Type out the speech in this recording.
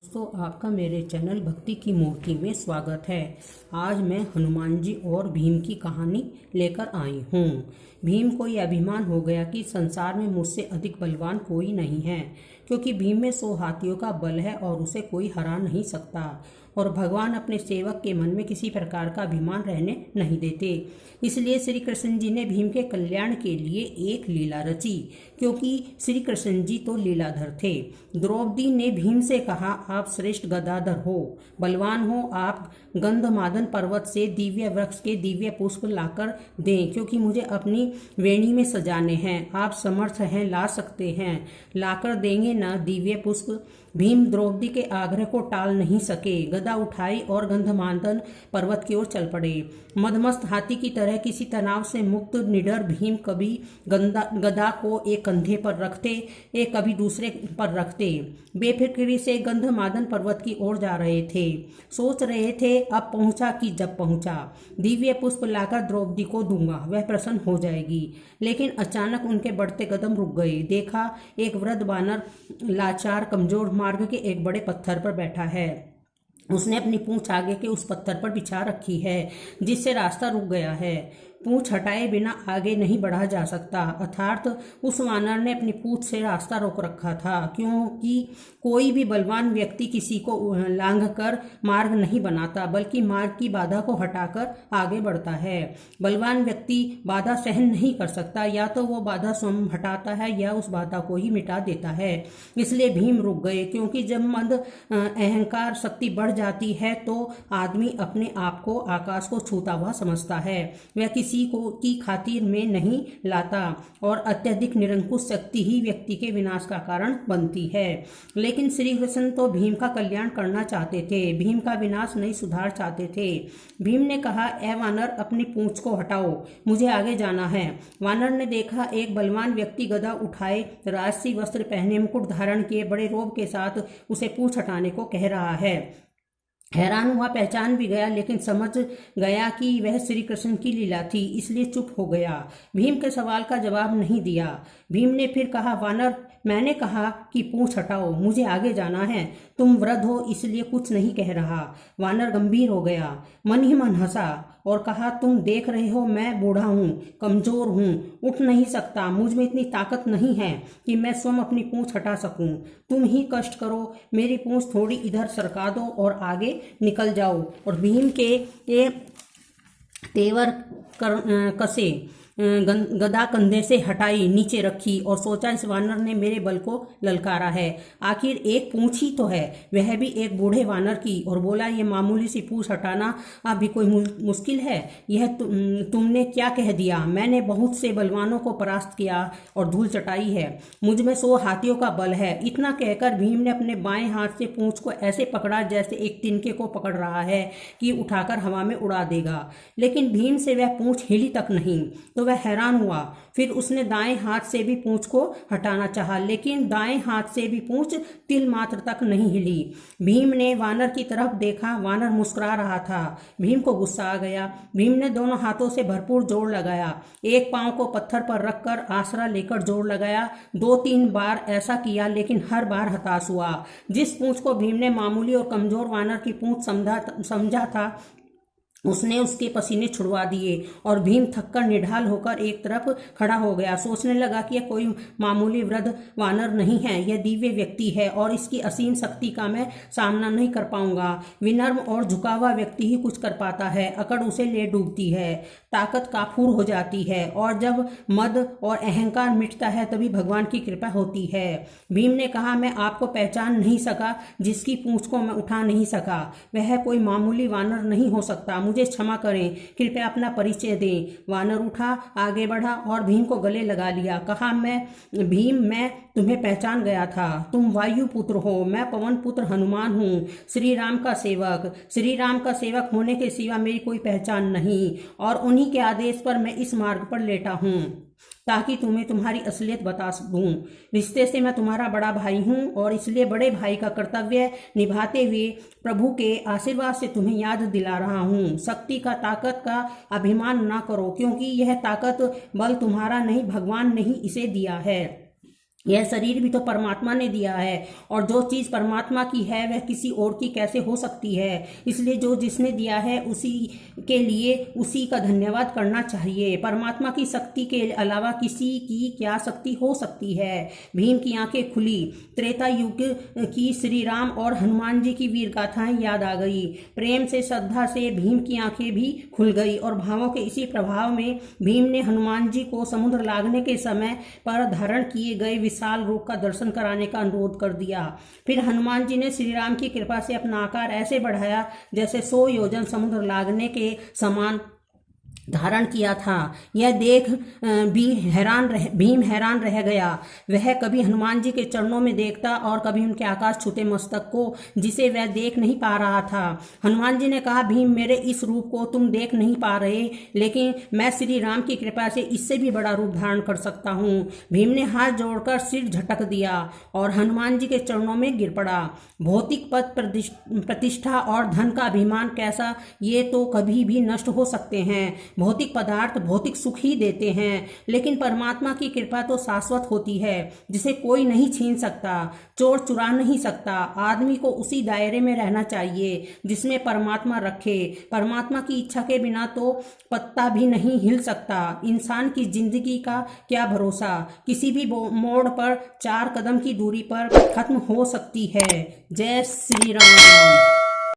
दोस्तों, आपका मेरे चैनल भक्ति की मूर्ति में स्वागत है। आज मैं हनुमान जी और भीम की कहानी लेकर आई हूँ। भीम को यह अभिमान हो गया कि संसार में मुझसे अधिक बलवान कोई नहीं है, क्योंकि भीम में 100 हाथियों का बल है और उसे कोई हरा नहीं सकता। और भगवान अपने सेवक के मन में किसी प्रकार का अभिमान रहने नहीं देते। इसलिए श्री कृष्ण जी ने भीम के कल्याण के लिए एक लीला रची, क्योंकि श्री कृष्ण जी तो लीलाधर थे। द्रौपदी ने भीम से कहा, आप श्रेष्ठ गदाधर हो, बलवान हो, आप गंधमादन पर्वत से दिव्य वृक्ष के दिव्य पुष्प लाकर दें, क्योंकि मुझे अपनी वेणी में सजाने हैं। आप समर्थ हैं, ला सकते हैं, लाकर देंगे ना दिव्य पुष्प। भीम द्रौपदी के आग्रह को टाल नहीं सके, गदा उठाई और गंधमादन पर्वत की ओर चल पड़े। मदमस्त हाथी की तरह किसी तनाव से मुक्त निडर भीम कभी गदा को एक कंधे पर रखते, एक कभी दूसरे पर रखते, बेफिक्री से गंधमादन पर्वत की ओर जा रहे थे। सोच रहे थे, अब पहुंचा कि जब पहुंचा दिव्य पुष्प लाकर द्रौपदी को दूंगा, वह प्रसन्न हो जाएगी। लेकिन अचानक उनके बढ़ते कदम रुक गए। देखा, एक वृद्ध वानर लाचार कमजोर मार्ग के एक बड़े पत्थर पर बैठा है। उसने अपनी पूंछ आगे के उस पत्थर पर बिछा रखी है, जिससे रास्ता रुक गया है। पूंछ हटाए बिना आगे नहीं बढ़ा जा सकता, अर्थात उस वानर ने अपनी पूंछ से रास्ता रोक रखा था, क्योंकि कोई भी बलवान व्यक्ति किसी को लांघ कर मार्ग नहीं बनाता, बल्कि मार्ग की बाधा को हटाकर आगे बढ़ता है। बलवान व्यक्ति बाधा सहन नहीं कर सकता, या तो वो बाधा स्वयं हटाता है या उस बाधा को ही मिटा देता है। इसलिए भीम रुक गए, क्योंकि जब मद अहंकार शक्ति बढ़ जाती है तो आदमी अपने आप को आकाश को छूता हुआ समझता है, वह किसी को की खातिर में नहीं लाता, और अत्यधिक निरंकुश शक्ति ही व्यक्ति के विनाश का कारण बनती है। लेकिन श्री कृष्ण तो भीम का कल्याण करना चाहते थे, भीम का विनाश नहीं सुधार चाहते थे। भीम ने कहा, ए वानर, अपनी पूंछ को हटाओ, मुझे आगे जाना है। वानर ने देखा, एक बलवान व्यक्ति गदा उठाए, राजसी वस्त्र पहने, मुकुट धारण किए, बड़े रोब के साथ उसे पूंछ हटाने को कह रहा है। हैरान हुआ, पहचान भी गया, लेकिन समझ गया कि वह श्री कृष्ण की लीला थी, इसलिए चुप हो गया। भीम के सवाल का जवाब नहीं दिया। भीम ने फिर कहा, वानर, मैंने कहा कि पूंछ हटाओ, मुझे आगे जाना है, तुम वृद्ध हो इसलिए कुछ नहीं कह रहा। वानर गंभीर हो गया, मन ही मन हंसा और कहा, तुम देख रहे हो मैं बूढ़ा हूँ, कमजोर हूँ, उठ नहीं सकता, मुझ में इतनी ताकत नहीं है कि मैं स्वयं अपनी पूंछ हटा सकूं। तुम ही कष्ट करो, मेरी पूंछ थोड़ी इधर सरका दो और आगे निकल जाओ। और भीम के ये तेवर कसे, गदा कंधे से हटाई, नीचे रखी और सोचा, इस वानर ने मेरे बल को ललकारा है, आखिर एक पूंछ ही तो है, वह भी एक बूढ़े वानर की। और बोला, ये मामूली सी पूंछ हटाना अभी कोई मुश्किल है? यह तुमने क्या कह दिया? मैंने बहुत से बलवानों को परास्त किया और धूल चटाई है, मुझ में 100 हाथियों का बल है। इतना कहकर भीम ने अपने बाएं हाथ से पूंछ को ऐसे पकड़ा जैसे एक तिनके को पकड़ रहा है कि उठाकर हवा में उड़ा देगा, लेकिन भीम से वह पूंछ हिली तक नहीं। तो वह हैरान हुआ। फिर उसने दाएं हाथ से भी पूंछ को हटाना चाहा, लेकिन दाएं हाथ से भी पूंछ तिल मात्र तक नहीं हिली। भीम ने वानर की तरफ देखा, वानर मुस्कुरा रहा था। भीम को गुस्सा आ गया। भीम ने दोनों हाथों से भरपूर जोर लगाया, एक पांव को पत्थर पर रखकर आसरा लेकर जोर लगाया। 2-3 बार ऐसा किया, लेकिन हर बार हताश हुआ। जिस पूंछ को भीम ने मामूली और कमजोर वानर की पूंछ समझा था, उसने उसके पसीने छुड़वा दिए और भीम थककर निढाल होकर एक तरफ खड़ा हो गया। सोचने लगा कि यह कोई मामूली वृद्ध वानर नहीं है, यह दिव्य व्यक्ति है और इसकी असीम शक्ति का मैं सामना नहीं कर पाऊंगा। विनम्र और झुका हुआ व्यक्ति ही कुछ कर पाता है, अकड़ उसे ले डूबती है, ताकत काफूर हो जाती है, और जब मद और अहंकार मिटता है तभी भगवान की कृपा होती है। भीम ने कहा, मैं आपको पहचान नहीं सका, जिसकी पूंछ को मैं उठा नहीं सका, वह कोई मामूली वानर नहीं हो सकता, मुझे क्षमा करें, कृपया अपना परिचय दें। वानर उठा, आगे बढ़ा और भीम को गले लगा लिया। कहा, मैं तुम्हें पहचान गया था, तुम वायु पुत्र हो, मैं पवन पुत्र हनुमान हूँ, श्री राम का सेवक। श्री राम का सेवक होने के सिवा मेरी कोई पहचान नहीं, और उन्हीं के आदेश पर मैं इस मार्ग पर लेटा हूँ, ताकि तुम्हें तुम्हारी असलियत बता दूं। रिश्ते से मैं तुम्हारा बड़ा भाई हूं, और इसलिए बड़े भाई का कर्तव्य निभाते हुए प्रभु के आशीर्वाद से तुम्हें याद दिला रहा हूं। शक्ति का, ताकत का अभिमान ना करो, क्योंकि यह ताकत बल तुम्हारा नहीं, भगवान ने ही इसे दिया है। यह शरीर भी तो परमात्मा ने दिया है, और जो चीज परमात्मा की है वह किसी और की कैसे हो सकती है। इसलिए जो जिसने दिया है उसी के लिए उसी का धन्यवाद करना चाहिए। परमात्मा की शक्ति के अलावा किसी की क्या शक्ति हो सकती है। भीम की आंखें खुली। त्रेता युग की श्री राम और हनुमान जी की वीर गाथाएं याद आ गई। प्रेम से, श्रद्धा से भीम की आंखें भी खुल गई, और भावों के इसी प्रभाव में भीम ने हनुमान जी को समुद्र लागने के समय पर धारण किए गए विशाल रूप का दर्शन कराने का अनुरोध कर दिया। फिर हनुमान जी ने श्री राम की कृपा से अपना आकार ऐसे बढ़ाया जैसे 100 योजन समुद्र लागने के समान धारण किया था। यह देख भीम हैरान रह गया। वह कभी हनुमान जी के चरणों में देखता और कभी उनके आकाश छूते मस्तक को, जिसे वह देख नहीं पा रहा था। हनुमान जी ने कहा, भीम, मेरे इस रूप को तुम देख नहीं पा रहे, लेकिन मैं श्री राम की कृपा से इससे भी बड़ा रूप धारण कर सकता हूँ। भीम ने हाथ जोड़कर सिर झटक दिया और हनुमान जी के चरणों में गिर पड़ा। भौतिक पद, प्रतिष्ठा और धन का अभिमान कैसा, ये तो कभी भी नष्ट हो सकते हैं। भौतिक पदार्थ भौतिक सुख ही देते हैं, लेकिन परमात्मा की कृपा तो शाश्वत होती है, जिसे कोई नहीं छीन सकता, चोर चुरा नहीं सकता। आदमी को उसी दायरे में रहना चाहिए जिसमें परमात्मा रखे। परमात्मा की इच्छा के बिना तो पत्ता भी नहीं हिल सकता। इंसान की जिंदगी का क्या भरोसा, किसी भी मोड़ पर 4 कदम की दूरी पर खत्म हो सकती है। जय श्री राम।